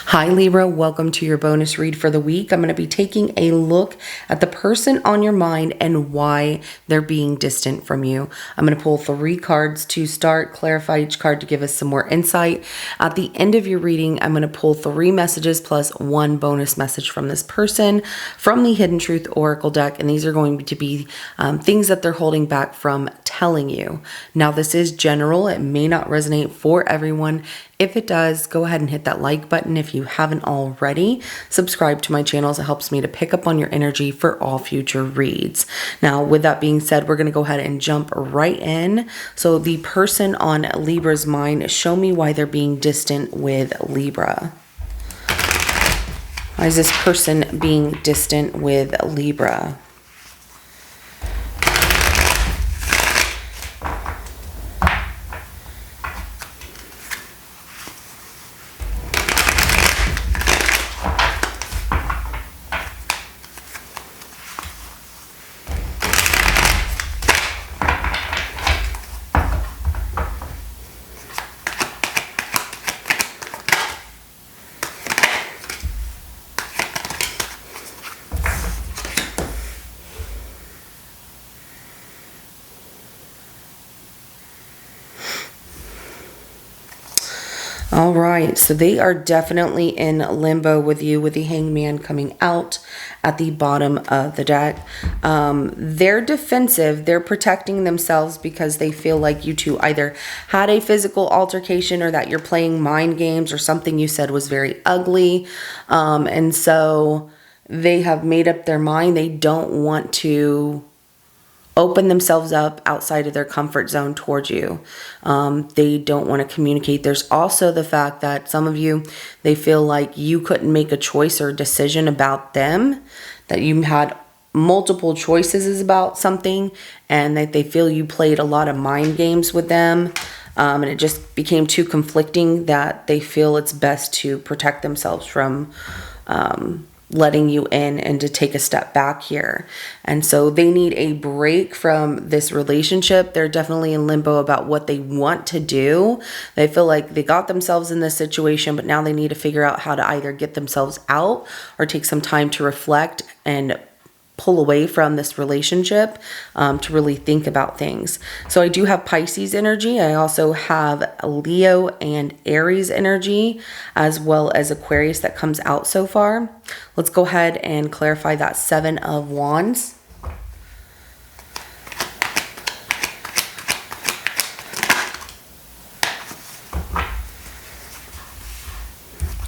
Hi Libra, welcome to your bonus read for the week. I'm going to be taking a look at the person on your mind and why they're being distant from you. I'm going to pull 3 cards to start, clarify each card to give us some more insight. At the end of your reading, I'm going to pull 3 messages plus 1 bonus message from this person from the Hidden Truth Oracle deck, and these are going to be things that they're holding back from telling you. Now, this is general. It may not resonate for everyone. If it does, go ahead and hit that like button if you haven't already. Subscribe to my channel as it helps me to pick up on your energy for all future reads. Now, with that being said, we're going to go ahead and jump right in. So the person on Libra's mind, show me why they're being distant with Libra. Why is this person being distant with Libra? All right, so they are definitely in limbo with you, with the Hangman coming out at the bottom of the deck. They're defensive. They're protecting themselves because they feel like you two either had a physical altercation or that you're playing mind games or something you said was very ugly. And so they have made up their mind. They don't want to open themselves up outside of their comfort zone towards you. They don't want to communicate. There's also the fact that some of you, they feel like you couldn't make a choice or decision about them, that you had multiple choices about something, and that they feel you played a lot of mind games with them. And it just became too conflicting that they feel it's best to protect themselves from letting you in and to take a step back here. And so they need a break from this relationship. They're definitely in limbo about what they want to do. They feel like they got themselves in this situation, but now they need to figure out how to either get themselves out or take some time to reflect and pull away from this relationship to really think about things. So I do have Pisces energy. I also have Leo and Aries energy, as well as Aquarius that comes out so far. Let's go ahead and clarify that 7 of Wands.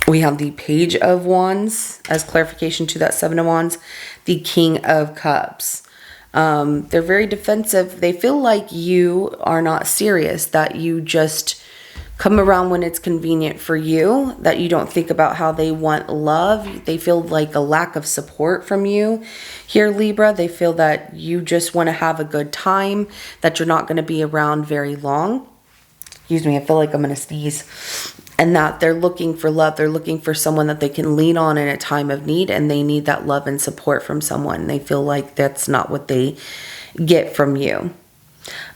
We have the Page of Wands as clarification to that 7 of Wands. The King of Cups. They're very defensive. They feel like you are not serious, that you just come around when it's convenient for you, that you don't think about how they want love. They feel like a lack of support from you here, Libra. They feel that you just want to have a good time, that you're not going to be around very long. Excuse me, I feel like I'm going to sneeze. And that they're looking for love. They're looking for someone that they can lean on in a time of need, and they need that love and support from someone. They feel like that's not what they get from you.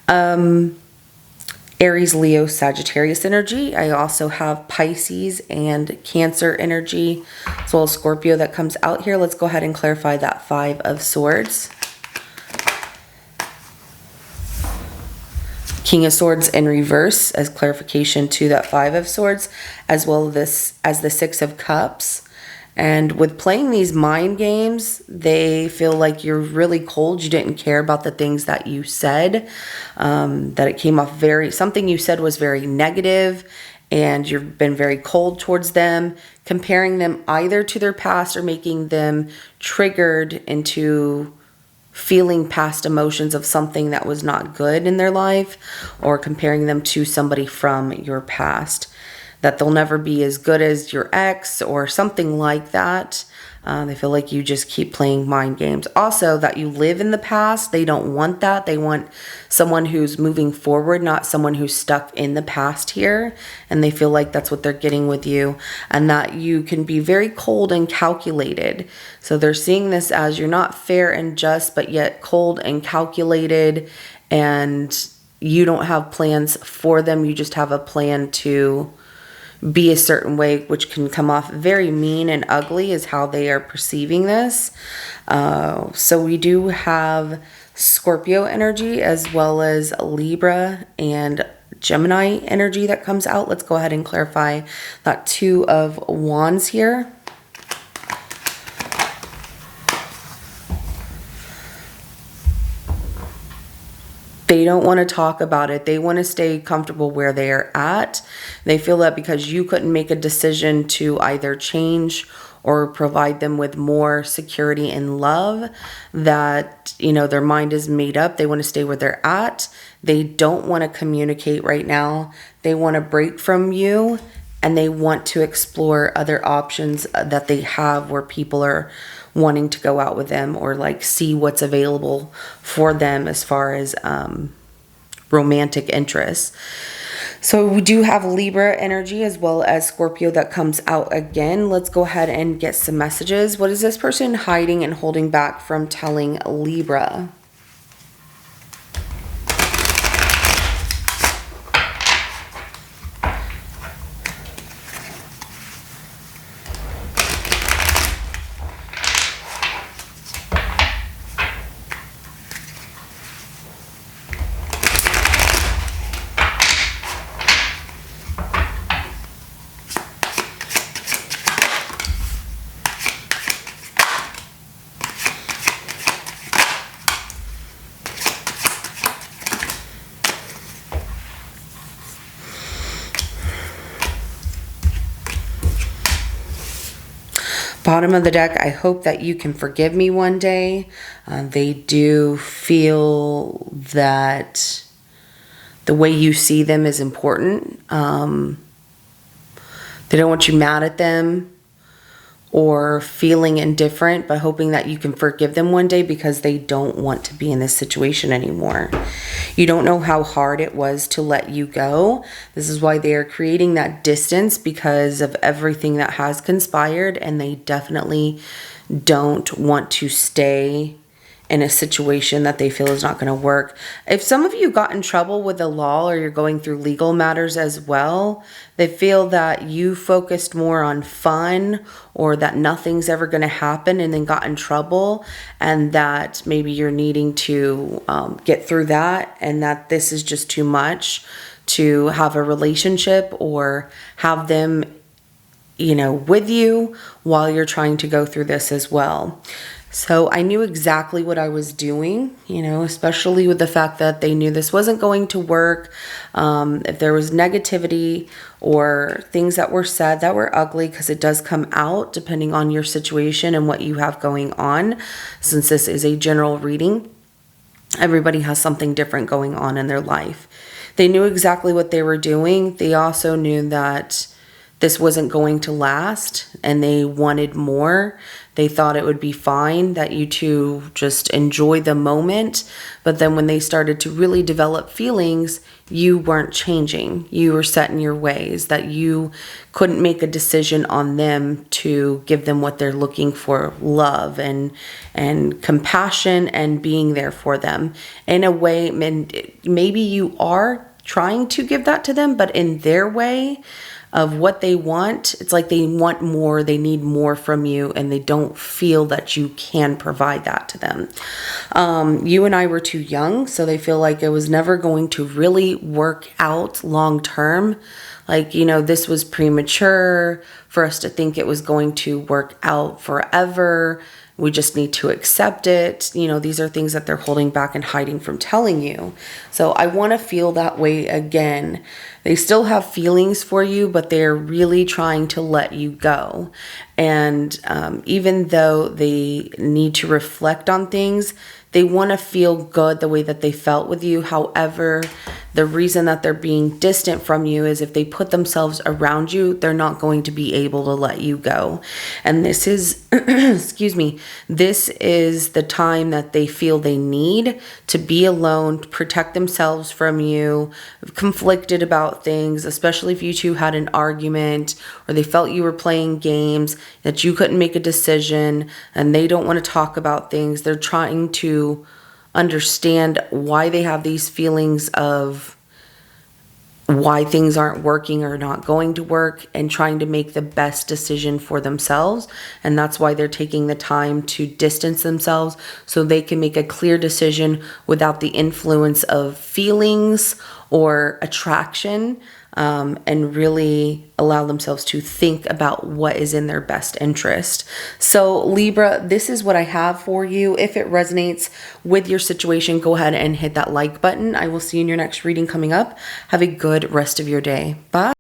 Aries, Leo, Sagittarius energy. I also have Pisces and Cancer energy, as well as Scorpio that comes out here. Let's go ahead and clarify that 5 of Swords. King of Swords in reverse as clarification to that 5 of Swords, as well as the 6 of Cups. And with playing these mind games, they feel like you're really cold. You didn't care about the things that you said, that it came off something you said was very negative, and you've been very cold towards them, comparing them either to their past or making them triggered into feeling past emotions of something that was not good in their life, or comparing them to somebody from your past, that they'll never be as good as your ex or something like that. They feel like you just keep playing mind games. Also, that you live in the past. They don't want that. They want someone who's moving forward, not someone who's stuck in the past here. And they feel like that's what they're getting with you. And that you can be very cold and calculated. So they're seeing this as you're not fair and just, but yet cold and calculated. And you don't have plans for them. You just have a plan to be a certain way, which can come off very mean and ugly is how they are perceiving this. So we do have Scorpio energy as well as Libra and Gemini energy that comes out. Let's go ahead and clarify that Two of Wands here. They don't want to talk about it. They want to stay comfortable where they are at. They feel that because you couldn't make a decision to either change or provide them with more security and love, that, you know, their mind is made up. They want to stay where they're at. They don't want to communicate right now. They want to break from you, and they want to explore other options that they have where people are wanting to go out with them, or like see what's available for them as far as romantic interests. So we do have Libra energy as well as Scorpio that comes out again. Let's go ahead and get some messages. What is this person hiding and holding back from telling Libra? Bottom of the deck, I hope that you can forgive me one day. They do feel that the way you see them is important. They don't want you mad at them or feeling indifferent, but hoping that you can forgive them one day because they don't want to be in this situation anymore. You don't know how hard it was to let you go. This is why they are creating that distance, because of everything that has conspired, and they definitely don't want to stay in a situation that they feel is not going to work. If some of you got in trouble with the law, or you're going through legal matters as well, they feel that you focused more on fun, or that nothing's ever going to happen, and then got in trouble, and that maybe you're needing to get through that, and that this is just too much to have a relationship or have them, you know, with you while you're trying to go through this as well. So I knew exactly what I was doing, you know, especially with the fact that they knew this wasn't going to work. If there was negativity or things that were said that were ugly, because it does come out depending on your situation and what you have going on. Since this is a general reading, everybody has something different going on in their life. They knew exactly what they were doing. They also knew that this wasn't going to last, and they wanted more. They thought it would be fine that you two just enjoy the moment. But then when they started to really develop feelings, you weren't changing. You were set in your ways, that you couldn't make a decision on them to give them what they're looking for, love and compassion and being there for them. In a way, and maybe you are trying to give that to them, but in their way of what they want, it's like they want more, they need more from you, and they don't feel that you can provide that to them. You and I were too young, so they feel like it was never going to really work out long term. Like, you know, this was premature for us to think it was going to work out forever. We just need to accept it. You know, these are things that they're holding back and hiding from telling you. So I want to feel that way again. They still have feelings for you, but they're really trying to let you go. And even though they need to reflect on things, they want to feel good the way that they felt with you. However, the reason that they're being distant from you is if they put themselves around you, they're not going to be able to let you go. And this is, excuse me, this is the time that they feel they need to be alone, to protect themselves from you, conflicted about things, especially if you two had an argument or they felt you were playing games, that you couldn't make a decision, and they don't want to talk about things. They're trying to understand why they have these feelings of why things aren't working or not going to work, and trying to make the best decision for themselves. And that's why they're taking the time to distance themselves so they can make a clear decision without the influence of feelings or attraction, and really allow themselves to think about what is in their best interest. So Libra, this is what I have for you. If it resonates with your situation, go ahead and hit that like button. I will see you in your next reading coming up. Have a good rest of your day. Bye.